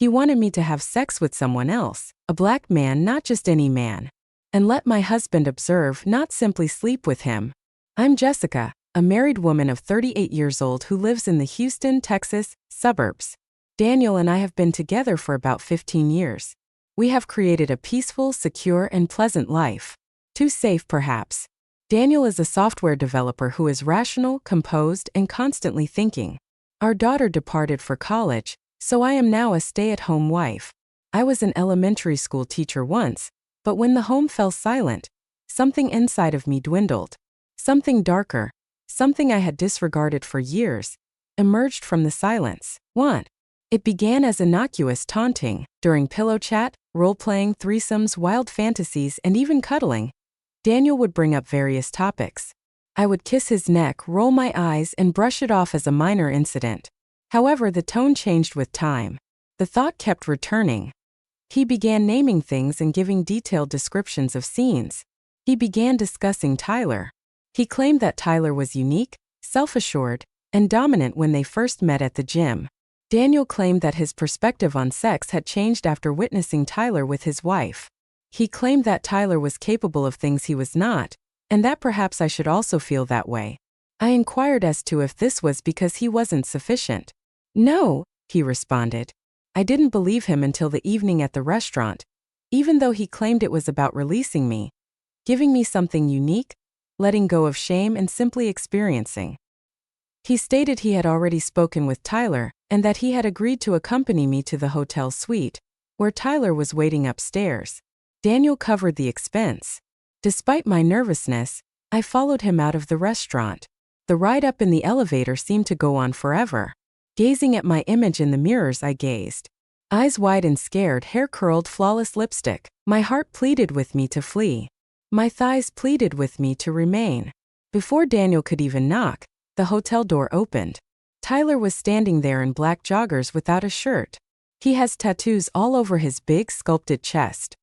He wanted me to have sex with someone else, a black man, not just any man. And let my husband observe, not simply sleep with him. I'm Jessica, a married woman of 38 years old who lives in the Houston, Texas, suburbs. Daniel and I have been together for about 15 years. We have created a peaceful, secure, and pleasant life. Too safe, perhaps. Daniel is a software developer who is rational, composed, and constantly thinking. Our daughter departed for college, so I am now a stay-at-home wife. I was an elementary school teacher once, but when the home fell silent, something inside of me dwindled. Something darker, something I had disregarded for years, emerged from the silence. 1. It began as innocuous taunting, during pillow chat, role-playing, threesomes, wild fantasies, and even cuddling. Daniel would bring up various topics. I would kiss his neck, roll my eyes, and brush it off as a minor incident. However, the tone changed with time. The thought kept returning. He began naming things and giving detailed descriptions of scenes. He began discussing Tyler. He claimed that Tyler was unique, self-assured, and dominant when they first met at the gym. Daniel claimed that his perspective on sex had changed after witnessing Tyler with his wife. He claimed that Tyler was capable of things he was not, and that perhaps I should also feel that way. I inquired as to if this was because he wasn't sufficient. No, he responded. I didn't believe him until the evening at the restaurant, even though he claimed it was about releasing me, giving me something unique, letting go of shame and simply experiencing. He stated he had already spoken with Tyler and that he had agreed to accompany me to the hotel suite, where Tyler was waiting upstairs. Daniel covered the expense. Despite my nervousness, I followed him out of the restaurant. The ride up in the elevator seemed to go on forever. Gazing at my image in the mirrors, I gazed. Eyes wide and scared, hair curled, flawless lipstick. My heart pleaded with me to flee. My thighs pleaded with me to remain. Before Daniel could even knock, the hotel door opened. Tyler was standing there in black joggers without a shirt. He has tattoos all over his big, sculpted chest.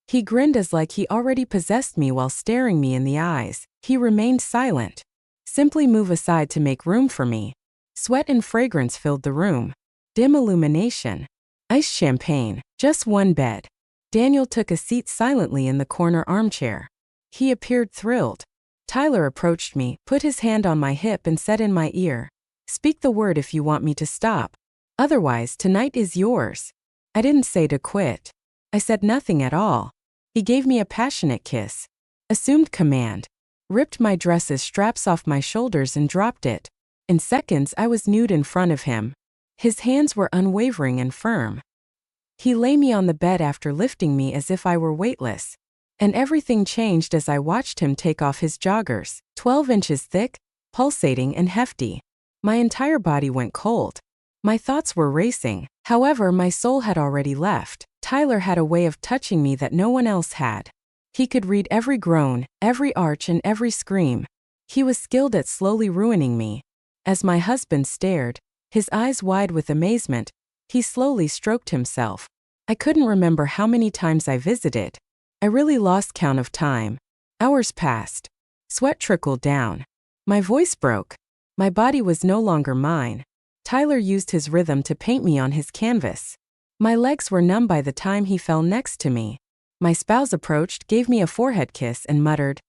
He grinned as like he already possessed me while staring me in the eyes. He remained silent. Simply move aside to make room for me. Sweat and fragrance filled the room. Dim illumination. Iced champagne. Just one bed. Daniel took a seat silently in the corner armchair. He appeared thrilled. Tyler approached me, put his hand on my hip and said in my ear, "Speak the word if you want me to stop. Otherwise, tonight is yours." I didn't say to quit. I said nothing at all. He gave me a passionate kiss. Assumed command. Ripped my dress's straps off my shoulders and dropped it. In seconds, I was nude in front of him. His hands were unwavering and firm. He lay me on the bed after lifting me as if I were weightless. And everything changed as I watched him take off his joggers, 12 inches thick, pulsating and hefty. My entire body went cold. My thoughts were racing. However, my soul had already left. Tyler had a way of touching me that no one else had. He could read every groan, every arch, and every scream. He was skilled at slowly ruining me. As my husband stared, his eyes wide with amazement, he slowly stroked himself. I couldn't remember how many times I visited. I really lost count of time. Hours passed. Sweat trickled down. My voice broke. My body was no longer mine. Tyler used his rhythm to paint me on his canvas. My legs were numb by the time he fell next to me. My spouse approached, gave me a forehead kiss, and muttered,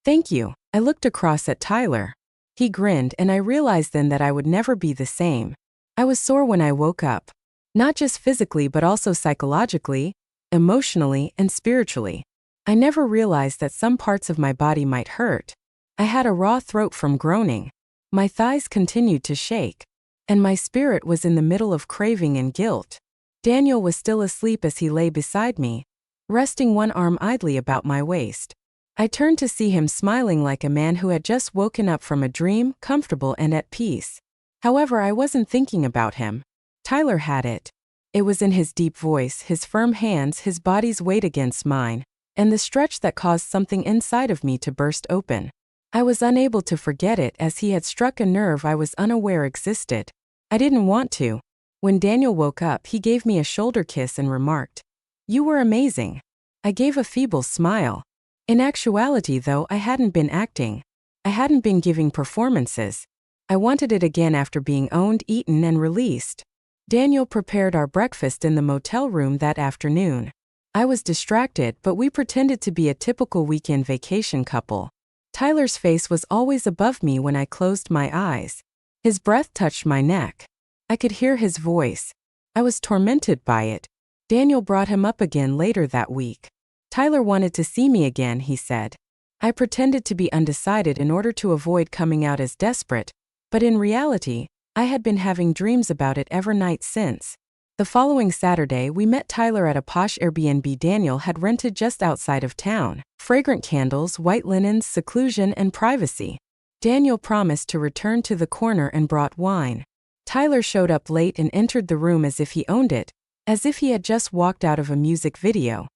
"Thank you." I looked across at Tyler. He grinned, and I realized then that I would never be the same. I was sore when I woke up. Not just physically but also psychologically, emotionally, and spiritually. I never realized that some parts of my body might hurt. I had a raw throat from groaning. My thighs continued to shake. And my spirit was in the middle of craving and guilt. Daniel was still asleep as he lay beside me, resting one arm idly about my waist. I turned to see him smiling like a man who had just woken up from a dream, comfortable and at peace. However, I wasn't thinking about him. Tyler had it. It was in his deep voice, his firm hands, his body's weight against mine, and the stretch that caused something inside of me to burst open. I was unable to forget it as he had struck a nerve I was unaware existed. I didn't want to. When Daniel woke up, he gave me a shoulder kiss and remarked, "You were amazing." I gave a feeble smile. In actuality, though, I hadn't been acting. I hadn't been giving performances. I wanted it again after being owned, eaten, and released. Daniel prepared our breakfast in the motel room that afternoon. I was distracted, but we pretended to be a typical weekend vacation couple. Tyler's face was always above me when I closed my eyes. His breath touched my neck. I could hear his voice. I was tormented by it. Daniel brought him up again later that week. Tyler wanted to see me again, he said. I pretended to be undecided in order to avoid coming out as desperate, but in reality, I had been having dreams about it every night since. The following Saturday, we met Tyler at a posh Airbnb Daniel had rented just outside of town. Fragrant candles, white linens, seclusion, and privacy. Daniel promised to return to the corner and brought wine. Tyler showed up late and entered the room as if he owned it, as if he had just walked out of a music video.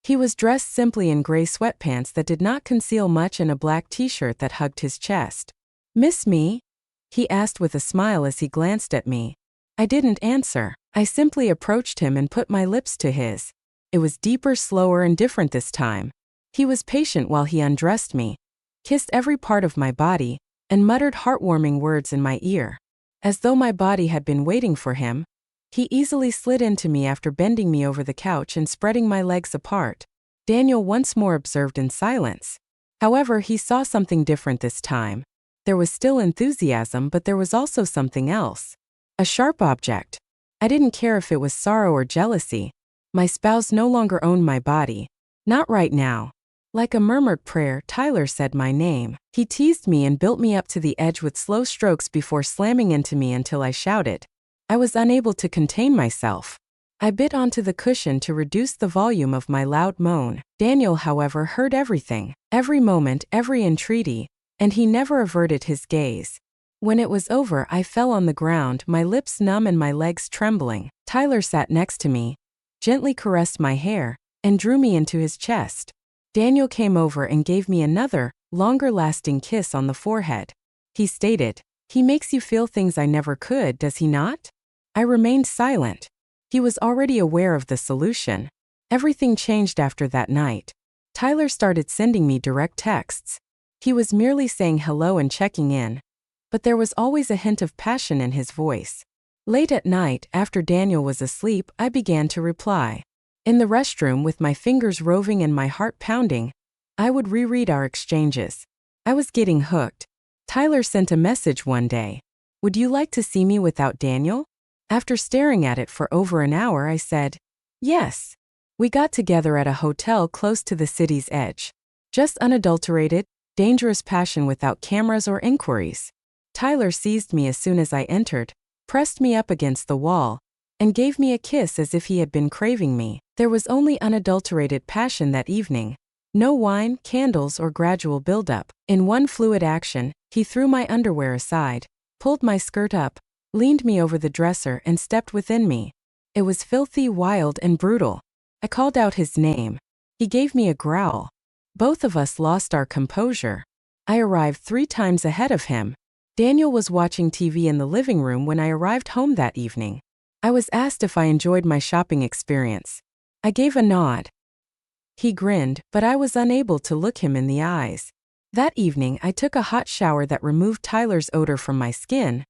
He was dressed simply in gray sweatpants that did not conceal much and a black t-shirt that hugged his chest. "Miss me?" he asked with a smile as he glanced at me. I didn't answer. I simply approached him and put my lips to his. It was deeper, slower, and different this time. He was patient while he undressed me, kissed every part of my body, and muttered heartwarming words in my ear. As though my body had been waiting for him, he easily slid into me after bending me over the couch and spreading my legs apart. Daniel once more observed in silence. However, he saw something different this time. There was still enthusiasm, but there was also something else. A sharp object. I didn't care if it was sorrow or jealousy. My spouse no longer owned my body. Not right now. Like a murmured prayer, Tyler said my name. He teased me and built me up to the edge with slow strokes before slamming into me until I shouted. I was unable to contain myself. I bit onto the cushion to reduce the volume of my loud moan. Daniel, however, heard everything, every moment, every entreaty, and he never averted his gaze. When it was over, I fell on the ground, my lips numb and my legs trembling. Tyler sat next to me, gently caressed my hair, and drew me into his chest. Daniel came over and gave me another, longer-lasting kiss on the forehead. He stated, "He makes you feel things I never could, does he not?" I remained silent. He was already aware of the solution. Everything changed after that night. Tyler started sending me direct texts. He was merely saying hello and checking in, but there was always a hint of passion in his voice. Late at night, after Daniel was asleep, I began to reply. In the restroom, with my fingers roving and my heart pounding, I would reread our exchanges. I was getting hooked. Tyler sent a message one day. "Would you like to see me without Daniel?" After staring at it for over an hour, I said, "Yes." We got together at a hotel close to the city's edge. Just unadulterated, dangerous passion without cameras or inquiries. Tyler seized me as soon as I entered, pressed me up against the wall, and gave me a kiss as if he had been craving me. There was only unadulterated passion that evening. No wine, candles, or gradual buildup. In one fluid action, he threw my underwear aside, pulled my skirt up, leaned me over the dresser, and stepped within me. It was filthy, wild, and brutal. I called out his name. He gave me a growl. Both of us lost our composure. I arrived 3 times ahead of him. Daniel was watching TV in the living room when I arrived home that evening. I was asked if I enjoyed my shopping experience. I gave a nod. He grinned, but I was unable to look him in the eyes. That evening, I took a hot shower that removed Tyler's odor from my skin,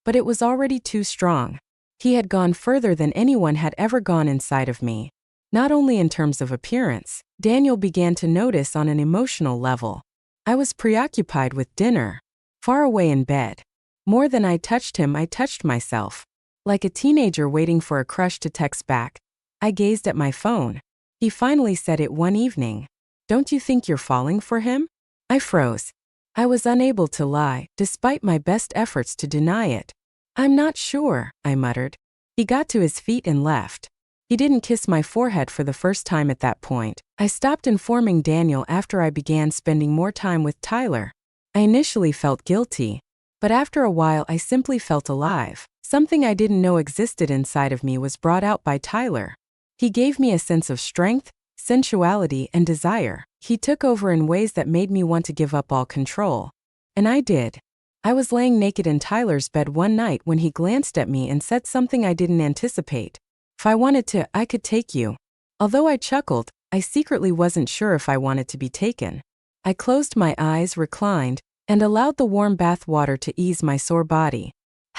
but it was already too strong. He had gone further than anyone had ever gone inside of me. Not only in terms of appearance, Daniel began to notice on an emotional level. I was preoccupied with dinner, far away in bed. More than I touched him, I touched myself. Like a teenager waiting for a crush to text back, I gazed at my phone. He finally said it one evening. "Don't you think you're falling for him?" I froze. I was unable to lie, despite my best efforts to deny it. "I'm not sure," I muttered. He got to his feet and left. He didn't kiss my forehead for the first time at that point. I stopped informing Daniel after I began spending more time with Tyler. I initially felt guilty, but after a while I simply felt alive. Something I didn't know existed inside of me was brought out by Tyler. He gave me a sense of strength, sensuality, and desire. He took over in ways that made me want to give up all control. And I did. I was laying naked in Tyler's bed one night when he glanced at me and said something I didn't anticipate. "If I wanted to, I could take you." Although I chuckled, I secretly wasn't sure if I wanted to be taken. I closed my eyes, reclined, and allowed the warm bath water to ease my sore body.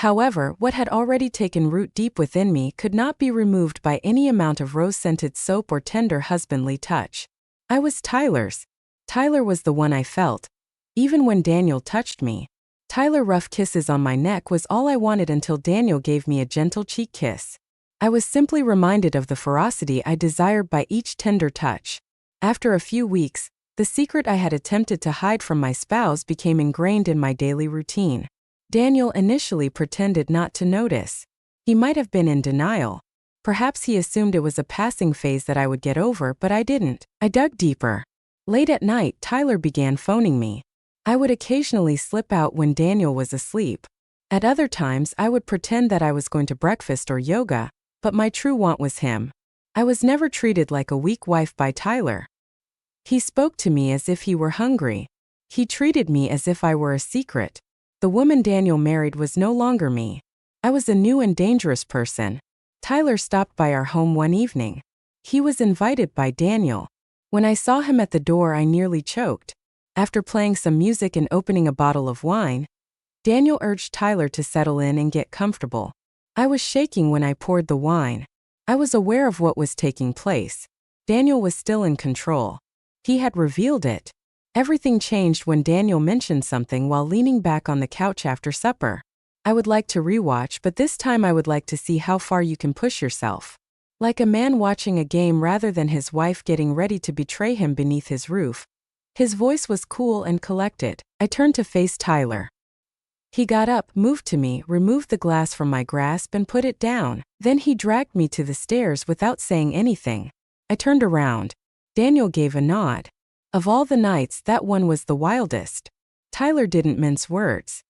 However, what had already taken root deep within me could not be removed by any amount of rose-scented soap or tender husbandly touch. I was Tyler's. Tyler was the one I felt. Even when Daniel touched me. Tyler's rough kisses on my neck was all I wanted until Daniel gave me a gentle cheek kiss. I was simply reminded of the ferocity I desired by each tender touch. After a few weeks, the secret I had attempted to hide from my spouse became ingrained in my daily routine. Daniel initially pretended not to notice. He might have been in denial. Perhaps he assumed it was a passing phase that I would get over, but I didn't. I dug deeper. Late at night, Tyler began phoning me. I would occasionally slip out when Daniel was asleep. At other times, I would pretend that I was going to breakfast or yoga, but my true want was him. I was never treated like a weak wife by Tyler. He spoke to me as if he were hungry. He treated me as if I were a secret. The woman Daniel married was no longer me. I was a new and dangerous person. Tyler stopped by our home one evening. He was invited by Daniel. When I saw him at the door, I nearly choked. After playing some music and opening a bottle of wine, Daniel urged Tyler to settle in and get comfortable. I was shaking when I poured the wine. I was aware of what was taking place. Daniel was still in control. He had revealed it. Everything changed when Daniel mentioned something while leaning back on the couch after supper. I would like to rewatch, but this time I would like to see how far you can push yourself. Like a man watching a game rather than his wife getting ready to betray him beneath his roof. His voice was cool and collected. I turned to face Tyler. He got up, moved to me, removed the glass from my grasp and put it down. Then he dragged me to the stairs without saying anything. I turned around. Daniel gave a nod. Of all the nights, that one was the wildest. Tyler didn't mince words.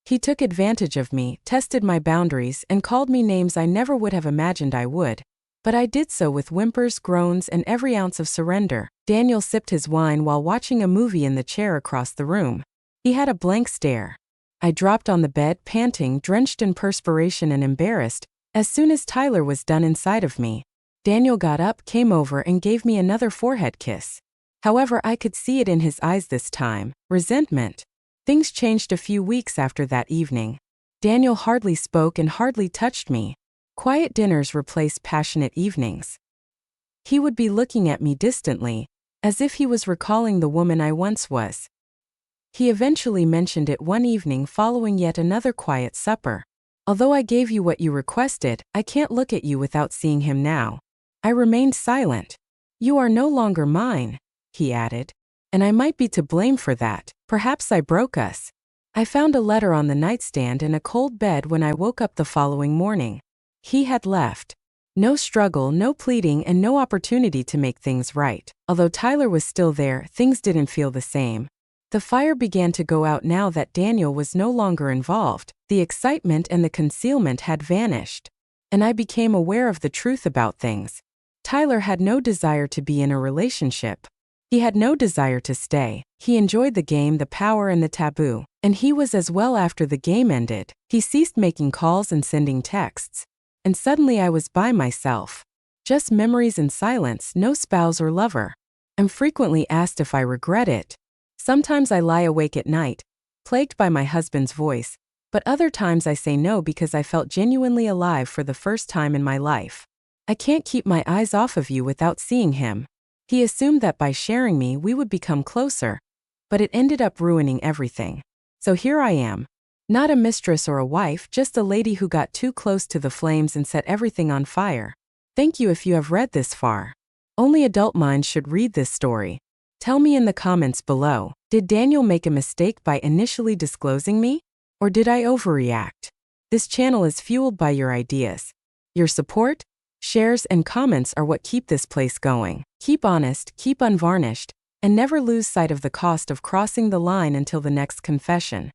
He took advantage of me, tested my boundaries, and called me names I never would have imagined I would. But I did so with whimpers, groans, and every ounce of surrender. Daniel sipped his wine while watching a movie in the chair across the room. He had a blank stare. I dropped on the bed, panting, drenched in perspiration and embarrassed. As soon as Tyler was done inside of me, Daniel got up, came over, and gave me another forehead kiss. However, I could see it in his eyes this time, resentment. Things changed a few weeks after that evening. Daniel hardly spoke and hardly touched me. Quiet dinners replaced passionate evenings. He would be looking at me distantly, as if he was recalling the woman I once was. He eventually mentioned it one evening following yet another quiet supper. Although I gave you what you requested, I can't look at you without seeing him now. I remained silent. You are no longer mine, he added. And I might be to blame for that. Perhaps I broke us. I found a letter on the nightstand and a cold bed when I woke up the following morning. He had left. No struggle, no pleading, and no opportunity to make things right. Although Tyler was still there, things didn't feel the same. The fire began to go out now that Daniel was no longer involved. The excitement and the concealment had vanished. And I became aware of the truth about things. Tyler had no desire to be in a relationship. He had no desire to stay. He enjoyed the game, the power, and the taboo. And he was as well after the game ended. He ceased making calls and sending texts. And suddenly I was by myself. Just memories and silence, no spouse or lover. I'm frequently asked if I regret it. Sometimes I lie awake at night, plagued by my husband's voice, but other times I say no because I felt genuinely alive for the first time in my life. I can't keep my eyes off of you without seeing him. He assumed that by sharing me we would become closer, but it ended up ruining everything. So here I am. Not a mistress or a wife, just a lady who got too close to the flames and set everything on fire. Thank you if you have read this far. Only adult minds should read this story. Tell me in the comments below, did Daniel make a mistake by initially disclosing me? Or did I overreact? This channel is fueled by your ideas. Your support, shares, and comments are what keep this place going. Keep honest, keep unvarnished, and never lose sight of the cost of crossing the line until the next confession.